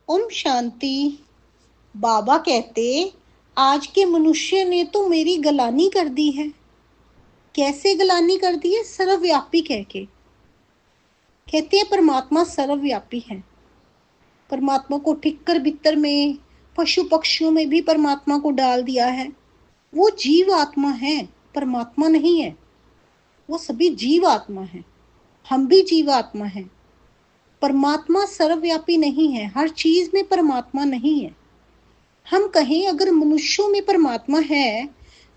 ओम शांति। बाबा कहते, आज के मनुष्य ने तो मेरी गलानी कर दी है। कैसे गलानी कर दी है? सर्वव्यापी कह के। कहते हैं परमात्मा सर्वव्यापी है। परमात्मा को ठिक्कर बित्तर में, पशु पक्षियों में भी परमात्मा को डाल दिया है। वो जीव आत्मा है, परमात्मा नहीं है। वो सभी जीव आत्मा है, हम भी जीव आत्मा है। परमात्मा सर्वव्यापी नहीं है, हर चीज में परमात्मा नहीं है। हम कहें अगर मनुष्यों में परमात्मा है,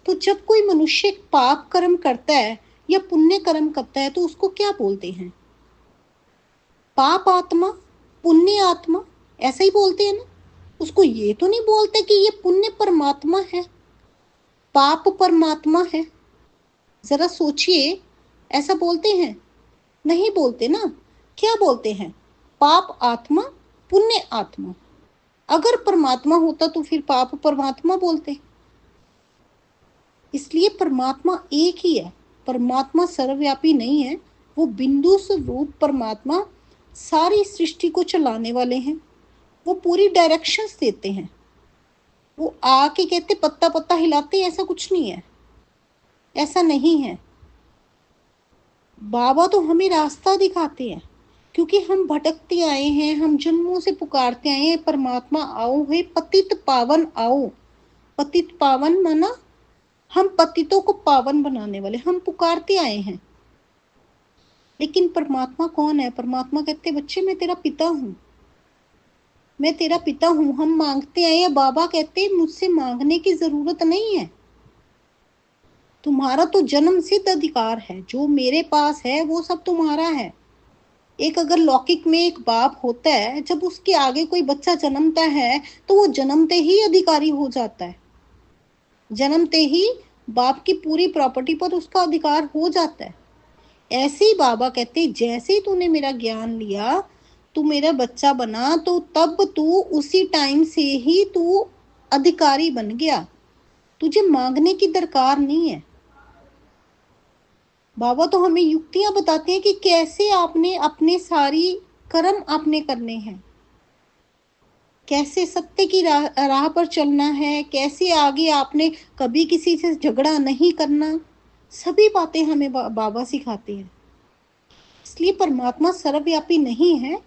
तो जब कोई मनुष्य पाप कर्म करता है या पुण्य कर्म करता है तो उसको क्या बोलते हैं? पाप आत्मा, पुण्य आत्मा, ऐसा ही बोलते हैं ना। उसको ये तो नहीं बोलते कि ये पुण्य परमात्मा है, पाप परमात्मा है। जरा सोचिए, ऐसा बोलते हैं? नहीं बोलते ना। क्या बोलते हैं? पाप आत्मा, पुण्य आत्मा। अगर परमात्मा होता तो फिर पाप परमात्मा बोलते। इसलिए परमात्मा एक ही है। परमात्मा सर्वव्यापी नहीं है। वो बिंदु स्वरूप परमात्मा सारी सृष्टि को चलाने वाले हैं। वो पूरी डायरेक्शंस देते हैं। वो आके कहते पत्ता पत्ता हिलाते, ऐसा कुछ नहीं है, ऐसा नहीं है। बाबा तो हमें रास्ता दिखाते हैं, क्योंकि हम भटकते आए हैं, हम जन्मों से पुकारते आए हैं, परमात्मा आओ, हे पतित पावन आओ। पतित पावन माना हम पतितों को पावन बनाने वाले, हम पुकारते आए हैं। लेकिन परमात्मा कौन है? परमात्मा कहते बच्चे मैं तेरा पिता हूँ, मैं तेरा पिता हूँ। हम मांगते आए हैं, बाबा कहते मुझसे मांगने की जरूरत नहीं है। तुम्हारा तो जन्म सिद्ध अधिकार है, जो मेरे पास है वो सब तुम्हारा है। एक अगर लौकिक में एक बाप होता है, जब उसके आगे कोई बच्चा जन्मता है तो वो जन्मते ही अधिकारी हो जाता है। जन्मते ही बाप की पूरी प्रॉपर्टी पर उसका अधिकार हो जाता है। ऐसे ही बाबा कहते जैसे ही तूने मेरा ज्ञान लिया, तू मेरा बच्चा बना, तो तब तू उसी टाइम से ही तू अधिकारी बन गया। तुझे मांगने की दरकार नहीं है। बाबा तो हमें युक्तियां बताते हैं कि कैसे आपने अपने सारी कर्म आपने करने हैं, कैसे सत्य की राह पर चलना है, कैसे आगे आपने कभी किसी से झगड़ा नहीं करना। सभी बातें हमें बाबा सिखाते हैं। इसलिए परमात्मा सर्वव्यापी नहीं है,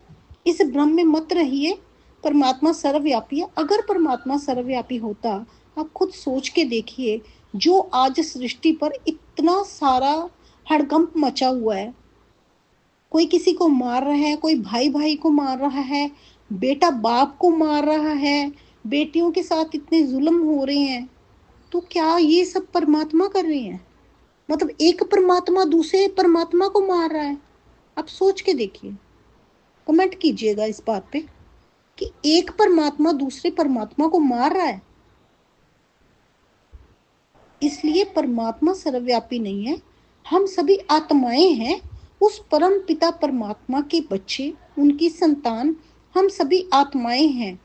इस भ्रम में मत रहिए। परमात्मा सर्वव्यापी है। अगर परमात्मा सर्वव्यापी होता, आप खुद सोच के देखिए, जो आज सृष्टि पर इतना सारा हड़कंप मचा हुआ है, कोई किसी को मार रहा है, कोई भाई भाई को मार रहा है, बेटा बाप को मार रहा है, बेटियों के साथ इतने जुल्म हो रहे हैं, तो क्या ये सब परमात्मा कर रहे हैं? मतलब एक परमात्मा दूसरे परमात्मा को मार रहा है। आप सोच के देखिए, कमेंट कीजिएगा इस बात पे कि एक परमात्मा दूसरे परमात्मा को मार रहा है। इसलिए परमात्मा सर्वव्यापी नहीं है। हम सभी आत्माएं हैं, उस परम पिता परमात्मा के बच्चे, उनकी संतान। हम सभी आत्माएं हैं।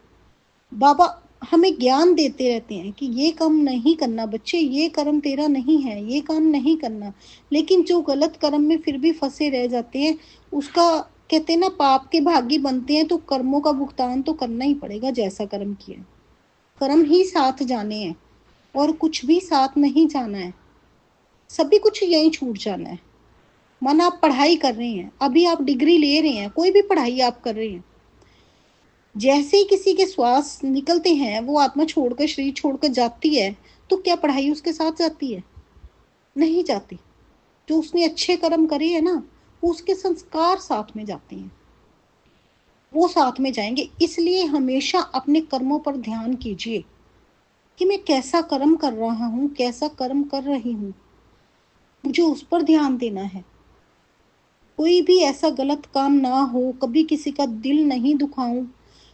बाबा हमें ज्ञान देते रहते हैं कि ये काम नहीं करना बच्चे, ये कर्म तेरा नहीं है, ये काम नहीं करना। लेकिन जो गलत कर्म में फिर भी फंसे रह जाते हैं, उसका कहते हैं ना, पाप के भागी बनते हैं, तो कर्मों का भुगतान तो करना ही पड़ेगा। जैसा कर्म किया, कर्म ही साथ जाने हैं और कुछ भी साथ नहीं जाना है। सभी कुछ यहीं छूट जाना है। मन आप पढ़ाई कर रहे हैं, अभी आप डिग्री ले रहे हैं, कोई भी पढ़ाई आप कर रहे हैं, जैसे ही किसी के श्वास निकलते हैं, वो आत्मा छोड़कर, शरीर छोड़कर जाती है, तो क्या पढ़ाई उसके साथ जाती है? नहीं जाती। जो उसने अच्छे कर्म करे है ना, वो उसके संस्कार साथ में जाते हैं, वो साथ में जाएंगे। इसलिए हमेशा अपने कर्मों पर ध्यान कीजिए कि मैं कैसा कर्म कर रहा हूँ, कैसा कर्म कर रही हूँ, मुझे उस पर ध्यान देना है। कोई भी ऐसा गलत काम ना हो, कभी किसी का दिल नहीं दुखाऊं,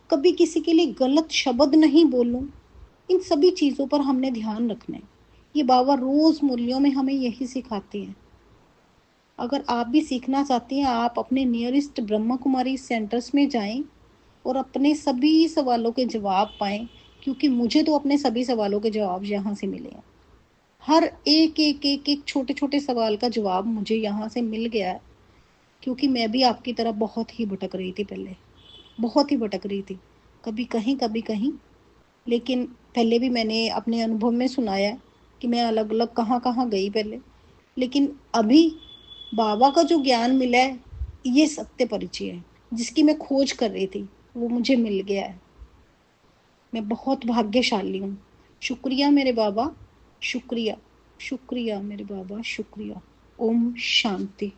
कभी किसी के लिए गलत शब्द नहीं बोलूं। इन सभी चीज़ों पर हमने ध्यान रखना है। ये बाबा रोज मूल्यों में हमें यही सिखाते हैं। अगर आप भी सीखना चाहते हैं, आप अपने नियरेस्ट ब्रह्मा कुमारी सेंटर्स में जाएं और अपने सभी सवालों के जवाब पाएं, क्योंकि मुझे तो अपने सभी सवालों के जवाब यहाँ से मिले हैं। हर एक एक एक एक छोटे छोटे सवाल का जवाब मुझे यहाँ से मिल गया है, क्योंकि मैं भी आपकी तरह बहुत ही भटक रही थी पहले, बहुत ही भटक रही थी। कभी कहीं। लेकिन पहले भी मैंने अपने अनुभव में सुनाया है कि मैं अलग अलग कहाँ कहाँ गई पहले, लेकिन अभी बाबा का जो ज्ञान मिला है, ये सत्य परिचय है जिसकी मैं खोज कर रही थी, वो मुझे मिल गया है। मैं बहुत भाग्यशाली हूँ। शुक्रिया मेरे बाबा, शुक्रिया। शुक्रिया मेरे बाबा, शुक्रिया। ओम शांति।